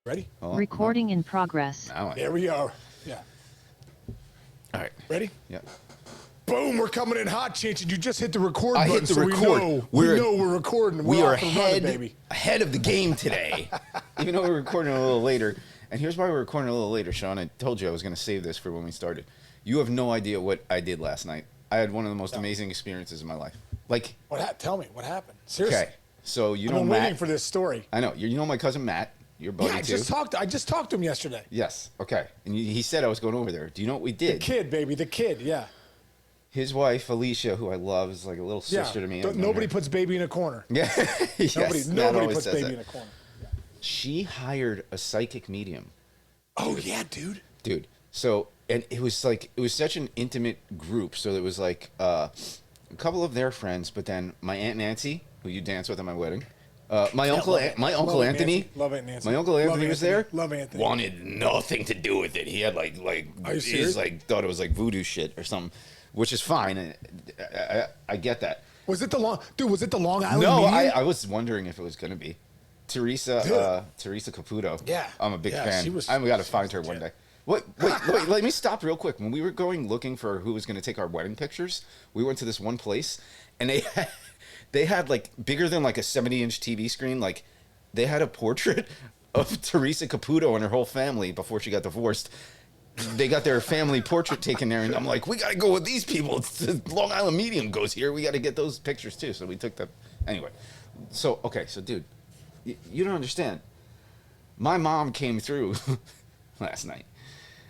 Ready? Recording in progress. There we are. Yeah. All right. Ready? Yeah. Boom, we're coming in hot, Chinch, and you just hit the record button. hit the so record. We know we're recording. We We're are off and running, baby. ahead of the game today, even though we're recording a little later. And here's why we're recording a little later, Sean. I told you I was going to save this for when we started. You have no idea what I did last night. I had one of the most amazing experiences of my life. Like, Tell me what happened. Seriously. okay, so you I've know been Matt. waiting for this story. I know you know my cousin Matt, your buddy Yeah, too. I just talked to him yesterday. Yes. Okay. And he said I was going over there. Do you know what we did? The kid, baby, the kid. Yeah. His wife Alicia, who I love, is like a little sister to me. Nobody puts baby in a corner. Yeah. Yes, Nobody puts baby in a corner. Yeah. She hired a psychic medium. Oh yeah, dude. So, and it was such an intimate group. So there was like a couple of their friends, but then my Aunt Nancy, who you danced with at my wedding, my uncle Anthony, love Aunt Nancy. My uncle Anthony was there. Love Anthony. Wanted nothing to do with it. He had like Are you serious? thought it was like voodoo shit or something, which is fine. I get that. Was it the Long Island? No, medium? I was wondering if it was gonna be Teresa Caputo. Yeah. I'm a big fan. She was, I got to find her one day. Wait, let me stop real quick. When we were looking for who was going to take our wedding pictures, we went to this one place, and they had like bigger than like a 70-inch TV screen. Like they had a portrait of Teresa Caputo and her whole family before she got divorced. They got their family portrait taken there, and I'm like, we got to go with these people. It's the Long Island Medium goes here. We got to get those pictures too. So we took them. Anyway, so dude, you don't understand. My mom came through last night.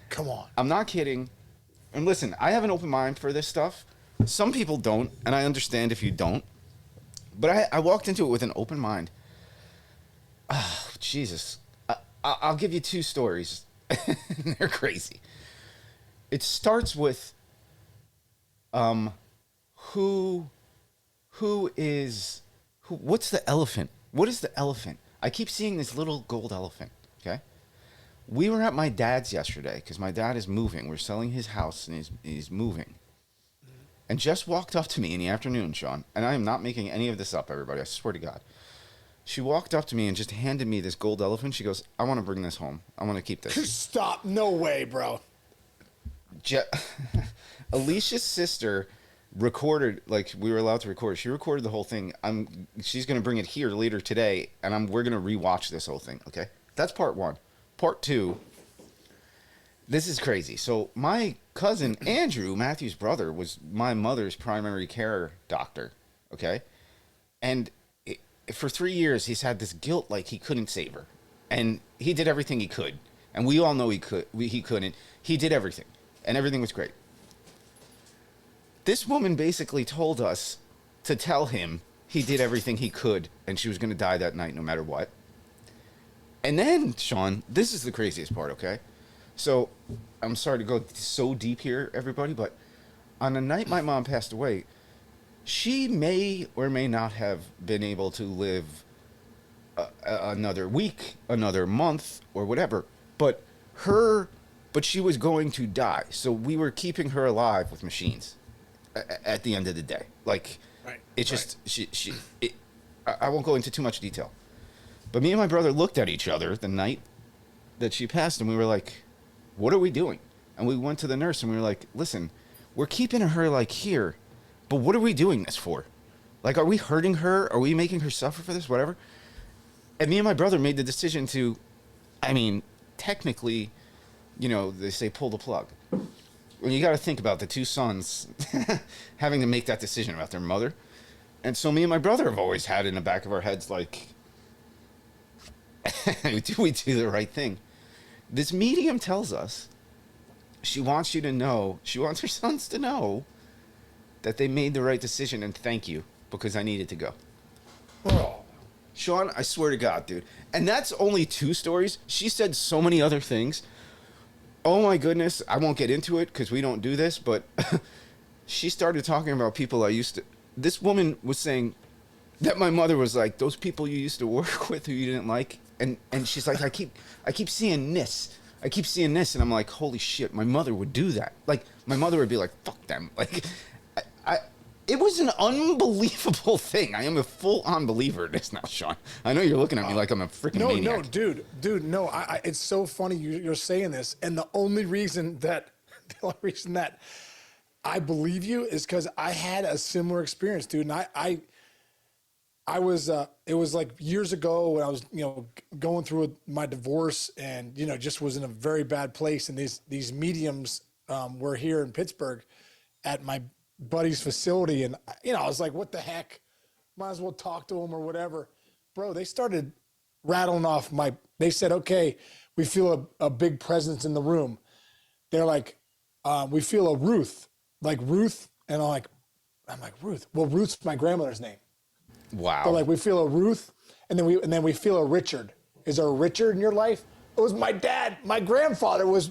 Come on. I'm not kidding. And listen, I have an open mind for this stuff. Some people don't, and I understand if you don't. But I walked into it with an open mind. Oh, Jesus. I'll give you two stories. They're crazy. It starts with what's the elephant? What is the elephant? I keep seeing this little gold elephant, okay? We were at my dad's yesterday because my dad is moving. We're selling his house and he's moving. And Jess walked up to me in the afternoon, Sean, and I am not making any of this up, everybody. I swear to God. She walked up to me and just handed me this gold elephant. She goes, I want to bring this home. I want to keep this. Stop. No way, bro. Alicia's sister recorded, like we were allowed to record. She recorded the whole thing. She's going to bring it here later today, and we're going to rewatch this whole thing, okay? That's part one. Part two, this is crazy. So my cousin Andrew, Matthew's brother, was my mother's primary care doctor, okay? And for 3 years, he's had this guilt like he couldn't save her. And he did everything he could. And we all know he couldn't. He did everything. And everything was great. This woman basically told us to tell him he did everything he could and she was going to die that night no matter what. And then, Sean, this is the craziest part, okay? So, I'm sorry to go so deep here, everybody, but on the night my mom passed away, she may or may not have been able to live another week, another month, or whatever. But she was going to die. So we were keeping her alive with machines at the end of the day. Like, right, it's just, I won't go into too much detail. But me and my brother looked at each other the night that she passed, and we were like, what are we doing? And we went to the nurse, and we were like, listen, we're keeping her, like, here, but what are we doing this for? Like, are we hurting her? Are we making her suffer for this? Whatever. And me and my brother made the decision to, technically, they say pull the plug. Well, you got to think about the two sons having to make that decision about their mother. And so me and my brother have always had in the back of our heads, like, do we do the right thing? This medium tells us she wants her sons to know that they made the right decision and thank you because I needed to go. Oh. Sean, I swear to God, dude. And that's only two stories. She said so many other things. Oh my goodness. I won't get into it because we don't do this, but she started talking about people this woman was saying that my mother was like, those people you used to work with who you didn't like. And she's like, I keep seeing this. I keep seeing this. And I'm like, holy shit, my mother would do that. Like, my mother would be like, fuck them. Like, It was an unbelievable thing. I am a full-on believer in this now, Sean. I know you're looking at me like I'm a freaking maniac. No, dude, no. It's so funny you're saying this, and the only reason that I believe you is because I had a similar experience, dude. And I was it was like years ago when I was going through my divorce and just was in a very bad place, and these mediums were here in Pittsburgh at my buddy's facility, and I was like, what the heck, might as well talk to him or whatever. Bro, they started rattling off they said, okay, we feel a big presence in the room. They're like, we feel a Ruth, like Ruth, and I'm like Ruth. Well, Ruth's my grandmother's name. Wow. So like we feel a Ruth, and then we feel a Richard. Is there a Richard in your life? It was my dad. My grandfather was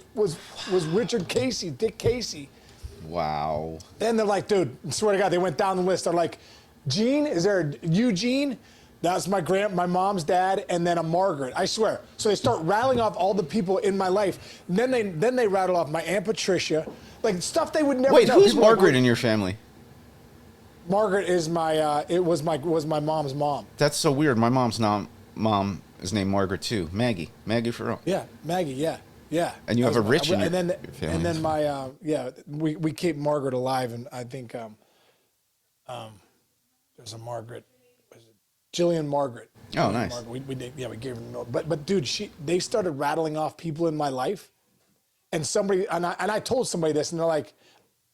Richard Casey, Dick Casey. Wow. Then they're like, dude, I swear to God, they went down the list. They're like, Gene, is there a Eugene? That's my mom's dad, and then a Margaret. I swear. So they start rattling off all the people in my life. And then they rattle off my Aunt Patricia, like stuff they would never Wait, know. who's People Margaret like, in your family? Margaret is was my mom's mom. That's so weird. My mom's mom is named Margaret too. Maggie Farrell. Yeah, Maggie. Yeah. And you have a Rich in your family. And then my we keep Margaret alive, and I think there's a Margaret, Jillian Margaret. Oh, nice. Margaret. We gave her no. But dude, they started rattling off people in my life, and I told somebody this, and they're like,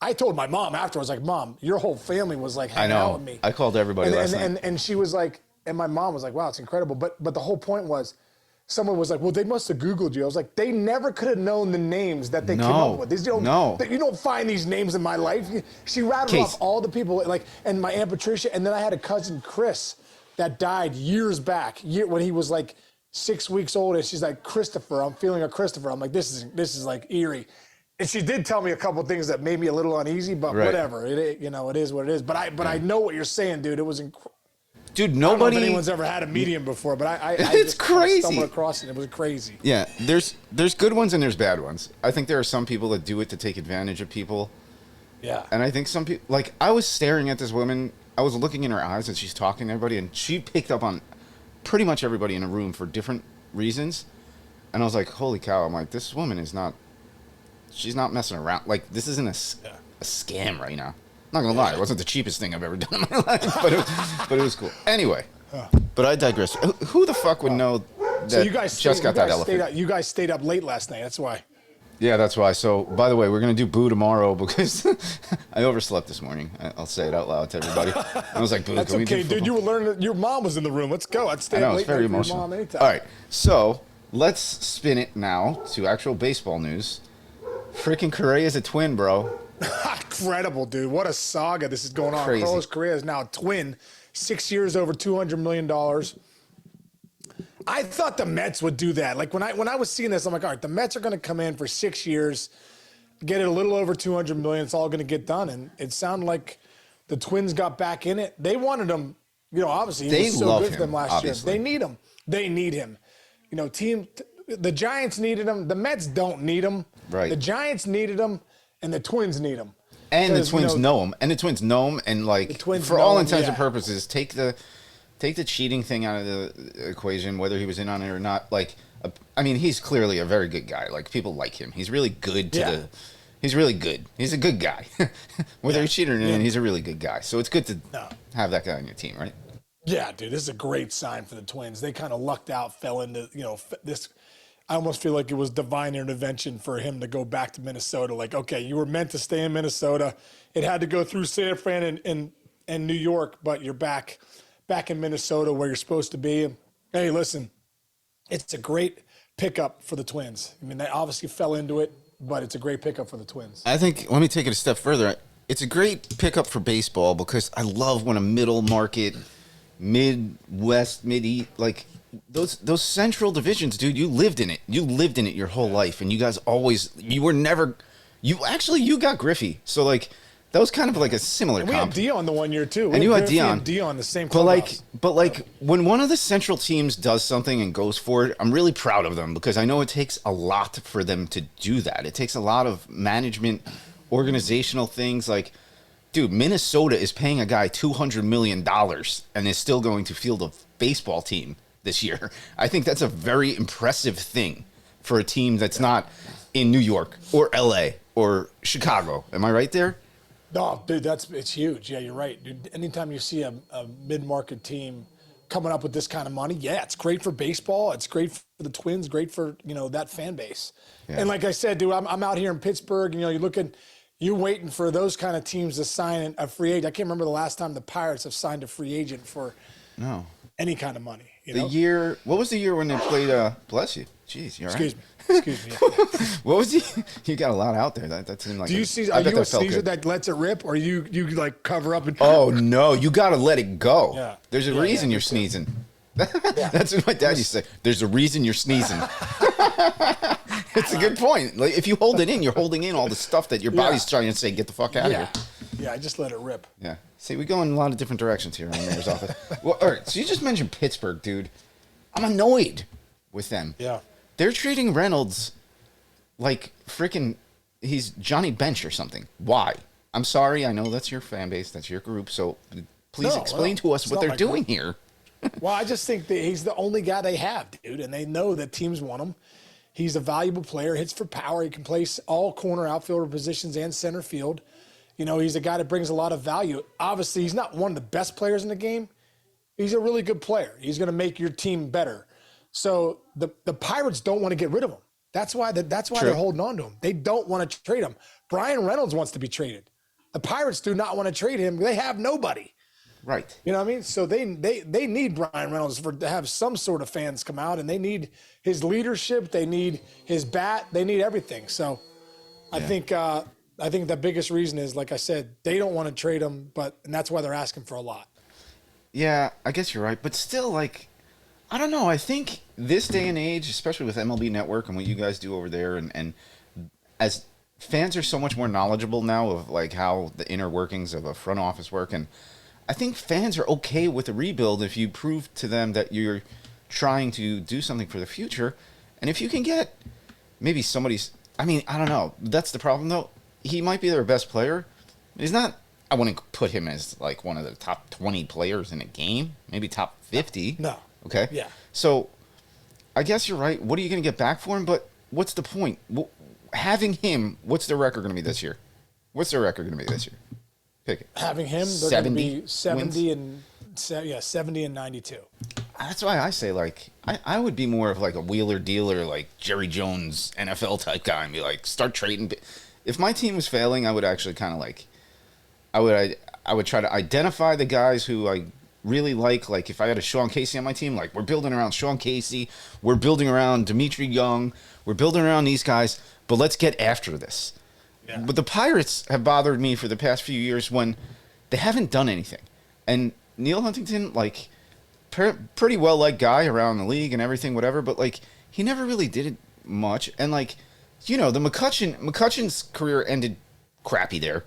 I told my mom afterwards, like, Mom, your whole family was like hanging out with me. I called everybody last night. And she was like, and my mom was like, wow, it's incredible. But the whole point was, someone was like, well, they must have Googled you. I was like, they never could have known the names that they came up with. You don't find these names in my life. She rattled off all the people, and my Aunt Patricia, and then I had a cousin, Chris, that died years back, when he was like 6 weeks old, and she's like, Christopher, I'm feeling a Christopher. I'm like, this is like eerie. And she did tell me a couple of things that made me a little uneasy, but whatever. It is what it is. But I know what you're saying, dude. It was incredible. Dude, nobody. I don't know if anyone's ever had a medium before, but I it's just crazy. Stumbled across it. It was crazy. Yeah, there's good ones and there's bad ones. I think there are some people that do it to take advantage of people. Yeah. And I think some people, like, I was staring at this woman. I was looking in her eyes as she's talking to everybody, and she picked up on pretty much everybody in a room for different reasons. And I was like, holy cow! I'm like, this woman is not. She's not messing around. Like, this isn't a scam right now. Not gonna lie, it wasn't the cheapest thing I've ever done in my life, but it was cool. Anyway, but I digress. Who the fuck would know that So you guys just got that elephant? You guys stayed up late last night. That's why. Yeah, that's why. So, by the way, we're gonna do Boo tomorrow because I overslept this morning. I'll say it out loud to everybody. I was like, Boo, That's can we do okay, dude. football? You were learning that your mom was in the room. Let's go. I'd stay I know, up it's late very night for emotional. your mom anytime. All right, so let's spin it now to actual baseball news. Freaking Correa is a twin, bro. Incredible, dude. What a saga this is going on. Crazy. Carlos Correa is now a twin. 6 years, over $200 million. I thought the Mets would do that. Like when I was seeing this, I'm like, all right, the Mets are going to come in for 6 years, get it a little over $200 million. It's all going to get done. And it sounded like the Twins got back in it. They wanted him, obviously he was so good for them last year. They need him. They need him. The Giants needed him. The Mets don't need him. Right. The Giants needed him, and the Twins need him. And the Twins know him. And the Twins know him. And, like, for all intents and purposes, take the cheating thing out of the equation, whether he was in on it or not. Like, I mean, he's clearly a very good guy. Like, people like him. He's really good he's really good. He's a good guy. Whether he's cheating or not, he's a really good guy. So it's good to have that guy on your team, right? Yeah, dude, this is a great sign for the Twins. They kind of lucked out, fell into, this. I almost feel like it was divine intervention for him to go back to Minnesota. Like, okay, you were meant to stay in Minnesota. It had to go through San Fran and New York, but you're back in Minnesota where you're supposed to be. And, hey, listen, it's a great pickup for the Twins. I mean, they obviously fell into it, but it's a great pickup for the Twins. I think, let me take it a step further. It's a great pickup for baseball because I love when a middle market, Midwest, Mid-East, like those central divisions, dude, you lived in it. You lived in it your whole life, and you guys you got Griffey. So, like, that was kind of like a similar comp. We had Dion the 1 year, too. And you had Dion. Dion, the same clubhouse. But when one of the central teams does something and goes for it, I'm really proud of them because I know it takes a lot for them to do that. It takes a lot of management, organizational things. Like, dude, Minnesota is paying a guy $200 million and is still going to field a baseball team this year. I think that's a very impressive thing for a team that's not in New York or LA or Chicago. Am I right there? No, dude, it's huge. Yeah, you're right, dude. Anytime you see a mid-market team coming up with this kind of money, yeah, it's great for baseball. It's great for the Twins. Great for that fan base. Yeah. And like I said, dude, I'm out here in Pittsburgh. You're waiting for those kind of teams to sign a free agent. I can't remember the last time the Pirates have signed a free agent for any kind of money. What was the year when they played? Bless you. Jeez, you're Excuse right. me. Excuse me. What was the? You got a lot out there. That seemed like. Do you see? Are you a sneezer that lets it rip, or you like cover up and? Oh no, you got to let it go. Yeah. There's a reason you're sneezing. That's what my dad used to say. There's a reason you're sneezing. It's a good point. Like if you hold it in, you're holding in all the stuff that your body's trying to say, "Get the fuck out of here." Yeah, I just let it rip. Yeah. See, we go in a lot of different directions here on the mayor's office. Well, all right. So you just mentioned Pittsburgh, dude. I'm annoyed with them. Yeah. They're treating Reynolds like freaking he's Johnny Bench or something. Why? I'm sorry. I know that's your fan base. That's your group. So please explain to us what they're doing here. Well, I just think that he's the only guy they have, dude, and they know that teams want him. He's a valuable player, hits for power. He can play all corner outfielder positions and center field. He's a guy that brings a lot of value. Obviously, he's not one of the best players in the game. He's a really good player. He's going to make your team better. So the Pirates don't want to get rid of him. That's why they're holding on to him. They don't want to trade him. Brian Reynolds wants to be traded. The Pirates do not want to trade him. They have nobody. Right. You know what I mean? So they need Brian Reynolds to have some sort of fans come out, and they need his leadership. They need his bat. They need everything. So I think the biggest reason is, like I said, they don't want to trade him, and that's why they're asking for a lot. Yeah, I guess you're right. But still, like, I don't know. I think this day and age, especially with MLB Network and what you guys do over there, and as fans are so much more knowledgeable now of like how the inner workings of a front office work, and I think fans are okay with a rebuild if you prove to them that you're trying to do something for the future. And if you can get maybe I don't know. That's the problem, though. He might be their best player. He's not. I wouldn't put him as like one of the top 20 players in a game. Maybe top 50. No. Okay. Yeah. So I guess you're right. What are you going to get back for him? But what's the point? Having him, what's their record going to be this year? What's their record going to be this year? Pick it. Having him, they're going to be 70 and 92. That's why I say, like, I would be more of like a wheeler dealer, like Jerry Jones NFL type guy, and be like, start trading. If my team was failing, I would actually kind of like, I would try to identify the guys who I really like if I had a Sean Casey on my team, like we're building around Sean Casey, we're building around Dimitri Young, we're building around these guys, but let's get after this. Yeah. But the Pirates have bothered me for the past few years when they haven't done anything. And Neil Huntington, like, pretty well-liked guy around the league and everything, whatever, but, like, he never really did it much. And, like, the McCutcheon's career ended crappy there.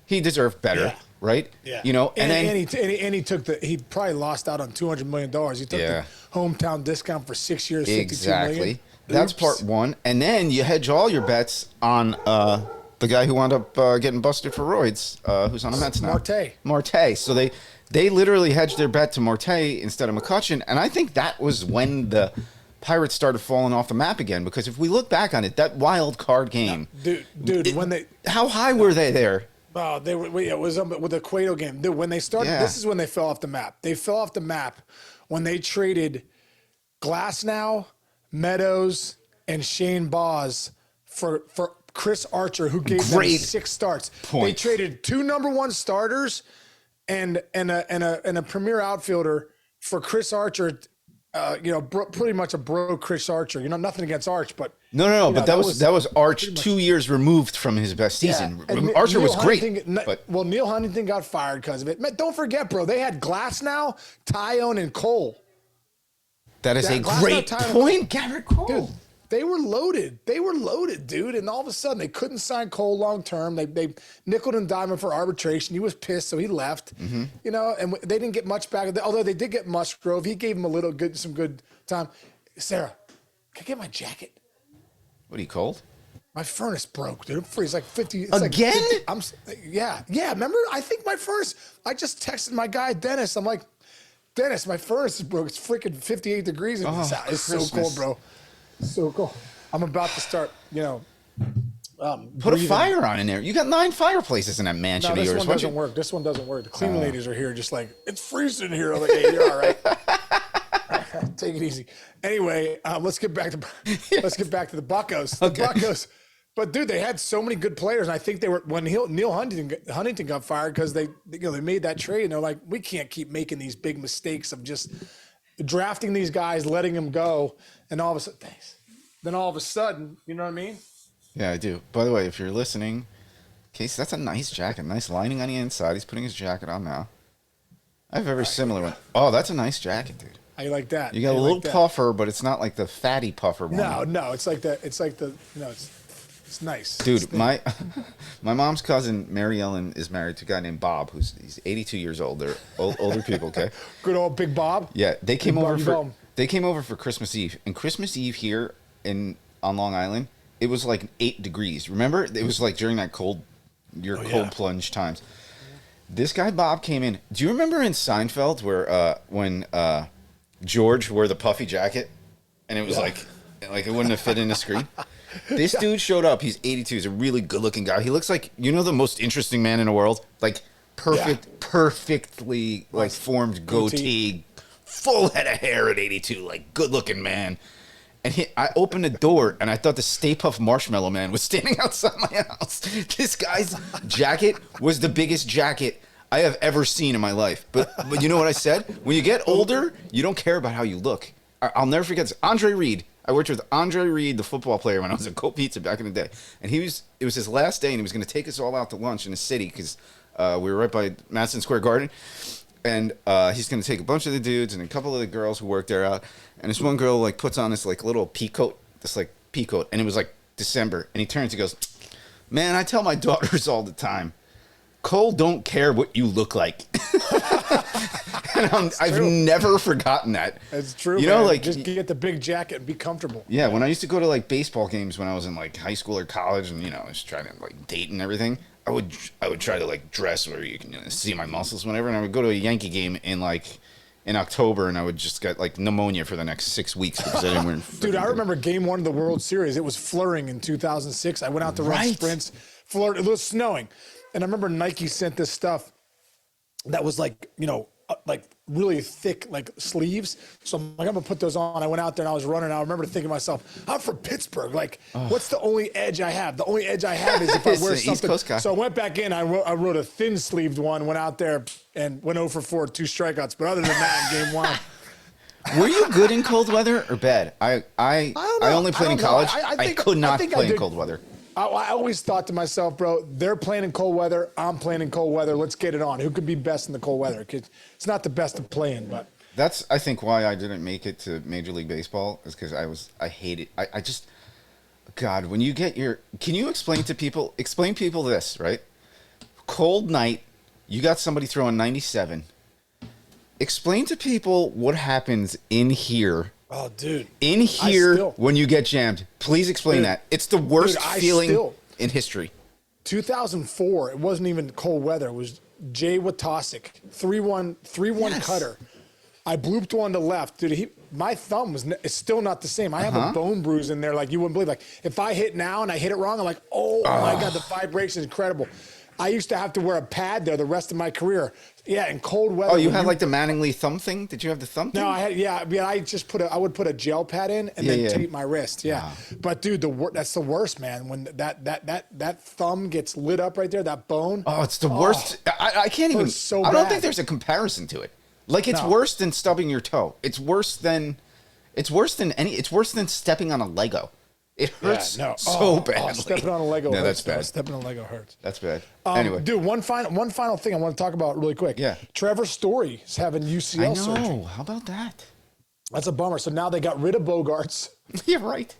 He deserved better, right? Yeah. And he probably lost out on $200 million. He took the hometown discount for 6 years, $52 million. That's part one. And then you hedge all your bets on the guy who wound up getting busted for roids, who's on the Mets now. Marte. So they literally hedged their bet to Marte instead of McCutcheon. And I think that was when the Pirates started falling off the map again. Because if we look back on it, that wild card game. How high were they there? Oh, it was with the Cueto game. Dude, when they started, this is when they fell off the map. They fell off the map when they traded Glasnow, Meadows, and Shane Baz for Chris Archer, who gave them 6 starts. They traded 2 number 1 starters and a premier outfielder for Chris Archer. Pretty much a broke Chris Archer. Nothing against Arch, but no. But that was Arch 2 years removed from his best season. Archer was great. Neil Huntington got fired because of it. Man, don't forget, bro. They had Glasnow, Tyone, and Cole. That is a great point, Garrett Cole. Dude, they were loaded. Dude. And all of a sudden, they couldn't sign Cole long term. They nickeled and dimed him for arbitration. He was pissed, so he left. Mm-hmm. And they didn't get much back. Although they did get Musgrove. He gave him some good time. Sarah, can I get my jacket? What are you, cold? My furnace broke, dude. It's like 50. It's Again? Like 50, yeah. Remember? I think my furnace. I just texted my guy Dennis. I'm like, Dennis, my furnace is broke. It's freaking 58 degrees in this house. It's so cold, bro. So cold. I'm about to start. Put a fire on in there. You got 9 fireplaces in that mansion No, of this yours. one doesn't work. This one doesn't work. The cleaning ladies are here, just like it's freezing in here. I'm like, hey, you're all right. Take it easy. Anyway, let's get back to the Buccos. The Buccos. But dude, they had so many good players, and I think they were when Neil Huntington got fired because they made that trade, and they're like, we can't keep making these big mistakes of just drafting these guys, letting them go, and all of a sudden, then all of a sudden, you know what I mean? Yeah, I do. By the way, if you're listening, Casey, that's a nice jacket, nice lining on the inside. He's putting his jacket on now. I have a very similar one. Oh, that's a nice jacket, dude. How you like that? You got a little puffer, but it's not like the fatty puffer one. No, it's nice. Dude, my mom's cousin Mary Ellen is married to a guy named Bob, he's 82 years old. They're older people, okay? Good old Big Bob. Yeah, they came over for Christmas Eve, and Christmas Eve here on Long Island, it was like 8 degrees. Remember, it was like during that cold plunge times. This guy Bob came in. Do you remember in Seinfeld where when George wore the puffy jacket, and it was like it wouldn't have fit in the screen? This dude showed up. He's 82. He's a really good-looking guy. He looks like, the most interesting man in the world. Like, perfectly, like, formed goatee, full head of hair at 82. Like, good-looking man. And I opened the door, and I thought the Stay Puft Marshmallow Man was standing outside my house. This guy's jacket was the biggest jacket I have ever seen in my life. But you know what I said? When you get older, you don't care about how you look. I'll never forget this. Andre Reed. I worked with Andre Reed, the football player, when I was at Cold Pizza back in the day. And it was his last day, and he was going to take us all out to lunch in the city because we were right by Madison Square Garden. And he's going to take a bunch of the dudes and a couple of the girls who worked there out. And this one girl puts on this little pea coat, and it was December. And he turns and goes, "Man, I tell my daughters all the time, Cole don't care what you look like." And I've never forgotten that. It's true. Just get the big jacket and be comfortable. Yeah, when I used to go to baseball games when I was in high school or college, and I was trying to date and everything, I would try to dress where you can see my muscles whenever, and I would go to a Yankee game in October, and I would just get pneumonia for the next 6 weeks because I didn't wear. Dude, I remember Game 1 of the World Series. It was flurrying in 2006. I went out to run sprints. It was snowing, and I remember Nike sent this stuff that was really thick sleeves. So I'm I'm gonna put those on. I went out there and I was running. I remember thinking to myself, I'm from Pittsburgh. What's the only edge I have? The only edge I have is if I wear something. East Coast guy. So I went back in. I wrote a thin sleeved one. Went out there and went 0 for 4, 2 strikeouts. But other than that, in Game 1. Were you good in cold weather or bad? I only played in college. I could not play in cold weather. I always thought to myself, bro, they're playing in cold weather. I'm playing in cold weather. Let's get it on. Who could be best in the cold weather? 'Cause it's not the best to play in, but that's, I think, why I didn't make it to Major League Baseball is because I hate it. I just, God, when you get can you explain people this, right? Cold night, you got somebody throwing 97. Explain to people what happens in here. Oh, dude. In here when you get jammed. Please explain that. It's the worst feeling in history. 2004, it wasn't even cold weather. It was Jay Watosic, 3-1 cutter. I blooped one to left. Dude, my thumb is still not the same. I have a bone bruise in there you wouldn't believe. If I hit now and I hit it wrong, I'm like, oh my God, the vibration is incredible. I used to have to wear a pad there the rest of my career. Yeah, in cold weather. Oh, you had the Mattingly thumb thing? Did you have the thumb thing? No, I had. Yeah, I just I would put a gel pad in and then tape my wrist. Yeah, but dude, that's the worst, man. When that thumb gets lit up right there, that bone. Oh, it's the worst. I can't even. So I don't think there's a comparison to it. It's worse than stubbing your toe. It's worse than stepping on a Lego. It hurts so bad. Stepping on a Lego hurts. That's bad. Stepping on a Lego hurts. That's bad. Anyway. Dude, one final thing I want to talk about really quick. Yeah. Trevor Story is having UCL surgery. How about that? That's a bummer. So now they got rid of Bogarts. Yeah, right.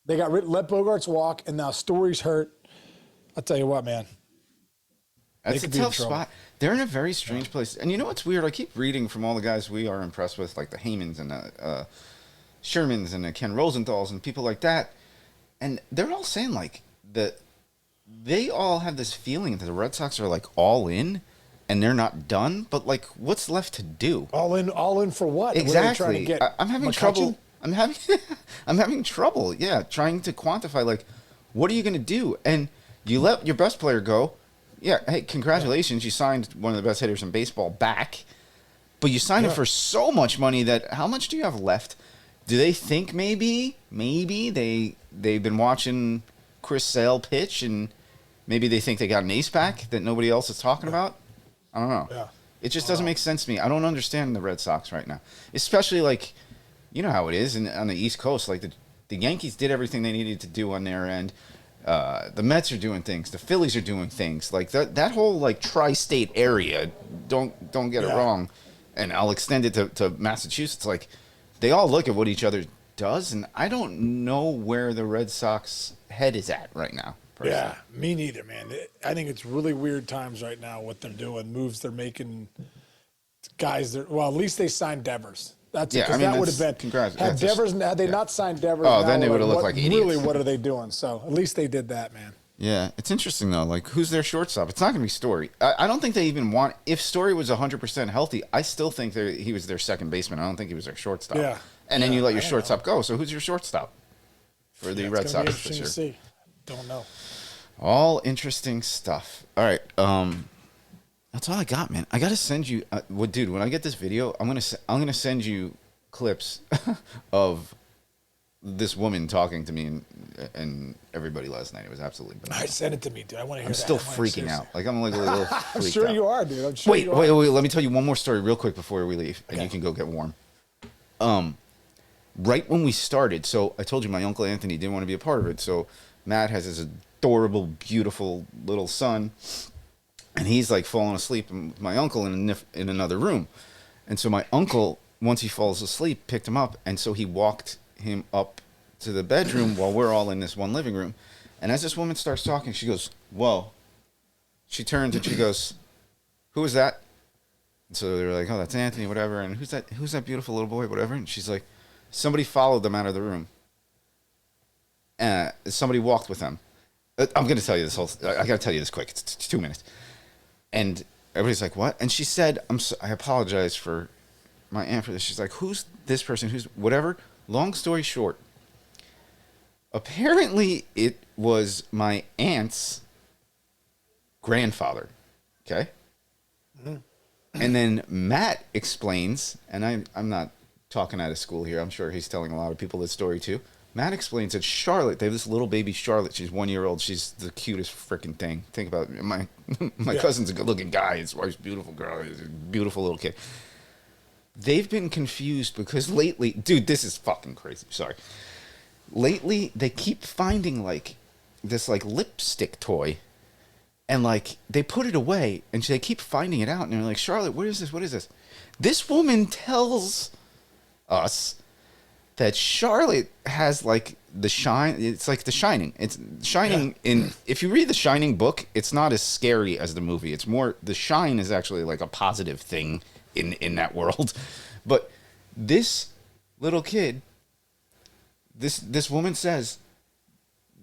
They let Bogarts walk, and now Story's hurt. I'll tell you what, man. That's a tough spot. They're in a very strange place. And you know what's weird? I keep reading from all the guys we are impressed with, like the Heymans and the Shermans and the Ken Rosenthals and people like that. And they're all saying, that they all have this feeling that the Red Sox are like all in, and they're not done. But like, what's left to do? All in for what? Exactly. What are they trying to get? I'm having McCutcheon? trouble. I'm having trouble. Yeah, trying to quantify like, what are you going to do? And you let your best player go. Yeah. Hey, congratulations! You signed one of the best hitters in baseball back, but you signed him for so much money that how much do you have left? Do they think maybe they've been watching Chris Sale pitch and maybe they think they got an ace back that nobody else is talking about? I don't know. Yeah. It just doesn't make sense to me. I don't understand the Red Sox right now, especially like, you know how it is on the East Coast. Like the Yankees did everything they needed to do on their end. The Mets are doing things. The Phillies are doing things. Like that whole like tri-state area. Don't get it wrong. And I'll extend it to Massachusetts. Like they all look at what each other does, and I don't know where the Red Sox head is at right now. Personally. Yeah, me neither, man. I think it's really weird times right now. What they're doing, moves they're making, guys. Well, at least they signed Devers. That's because that would have been. Congrats. Had Devers, had they not signed Devers, then they would have looked like idiots. Really, what are they doing? So at least they did that, man. Yeah, it's interesting though. Like, who's their shortstop? It's not going to be Story. I don't think they even want. If Story was 100% healthy, I still think he was their second baseman. I don't think he was their shortstop. Yeah. And then you let your shortstop go. So who's your shortstop for the Red Sox this year? To see. Don't know. All interesting stuff. All right. That's all I got, man. I got to send you. Dude, when I get this video, I'm gonna send you clips of this woman talking to me and everybody last night. It was absolutely bananas. All right, send it to me, dude. I want to hear I'm that. still freaking out. Like I'm like a little freaked I'm sure out. you are, dude. I'm sure Wait. you are. Let me tell you one more story real quick before we leave, and you can go get warm. Right when we started, so I told you my Uncle Anthony didn't want to be a part of it. So Matt has his adorable, beautiful little son, and he's like falling asleep with my uncle in another room. And so my uncle, once he falls asleep, picked him up, and so he walked him up to the bedroom while we're all in this one living room. And as this woman starts talking, she goes, "Whoa." She turns and she goes, "Who is that?" And so they're like, "Oh, that's Anthony, whatever." And who's that beautiful little boy, whatever? And she's like, "Somebody followed them out of the room. Somebody walked with them." I'm going to tell you this I got to tell you this quick. It's 2 minutes. And everybody's like, "What?" And she said, I apologize for my aunt for this. She's like, "Who's this person? Who's whatever?" Long story short, apparently it was my aunt's grandfather. Okay? Mm-hmm. And then Matt explains, and I'm not talking out of school here. I'm sure he's telling a lot of people this story too. Matt explains that Charlotte, they have this little baby Charlotte. She's 1 year old. She's the cutest freaking thing. Think about it. My cousin's a good looking guy. His wife's a beautiful girl. He's a beautiful little kid. They've been confused because lately, dude, this is fucking crazy. Sorry. Lately, they keep finding like this like lipstick toy, and like they put it away, and they keep finding it out, and they're like, "Charlotte, what is this? What is this?" This woman tells us that Charlotte has like the shine. It's like The Shining. It's Shining in. If you read the Shining book, it's not as scary as the movie. It's more the shine is actually like a positive thing in that world. But this little kid, this woman says,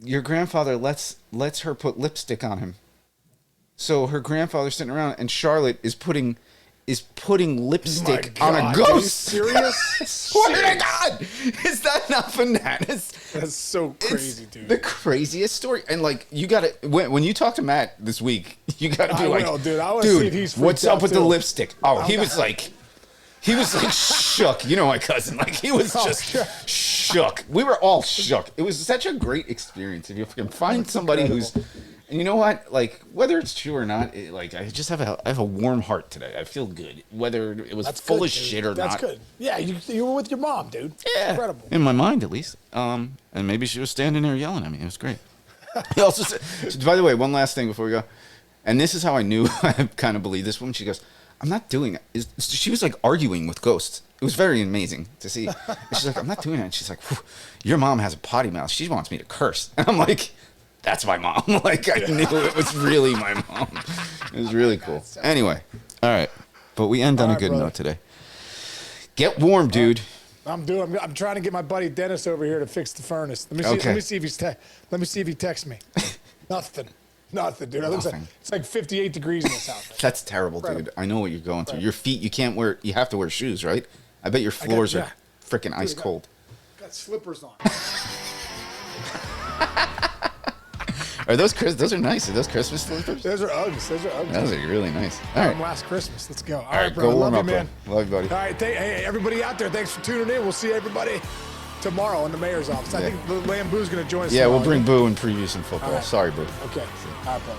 your grandfather lets her put lipstick on him. So her grandfather's sitting around, and Charlotte is putting lipstick on a ghost. Are you serious? Swear to God, is that not bananas? That's so crazy, dude. The craziest story. And like, you gotta when you talk to Matt this week, you gotta be like, dude, I wanna see if he's freaked what's up out with too. the lipstick? Oh, he was like shook. You know my cousin. Like he was just shook. We were all shook. It was such a great experience. If you can find somebody incredible. who's. And you know what? Like, whether it's true or not, I just have a warm heart today. I feel good. Whether it was full of shit or not. That's good. Yeah, you were with your mom, dude. Yeah. Incredible. In my mind, at least. And maybe she was standing there yelling at me. It was great. He also said, by the way, one last thing before we go. And this is how I knew I kind of believe this woman. She goes, "I'm not doing it." She was like arguing with ghosts. It was very amazing to see. And she's like, "I'm not doing it." And she's like, "Your mom has a potty mouth. She wants me to curse." And I'm like, that's my mom. Like, I knew it was really my mom. It was really cool. Anyway, all right. But we end on a good note today. Get warm, dude. I'm trying to get my buddy Dennis over here to fix the furnace. Let me see if he texts me. Nothing, dude. It looks like Nothing. it's like 58 degrees in this outfit. That's terrible, dude. I know what you're going through. Your feet, you can't wear. You have to wear shoes, right? I bet your floors are freaking ice cold. Got slippers on. Are those those are nice? Are those Christmas slippers? Those are Uggs. Those are really nice. All right. Last Christmas. Let's go. All All right, right, bro. go warm Love up, you, man. bro. Love you, buddy. All right, hey, everybody out there, thanks for tuning in. We'll see everybody tomorrow in the mayor's office. I think the Lamboo's going to join us. Yeah, we'll tomorrow. bring Boo and preview some football. All right. Sorry, Boo. Okay. All right, bro.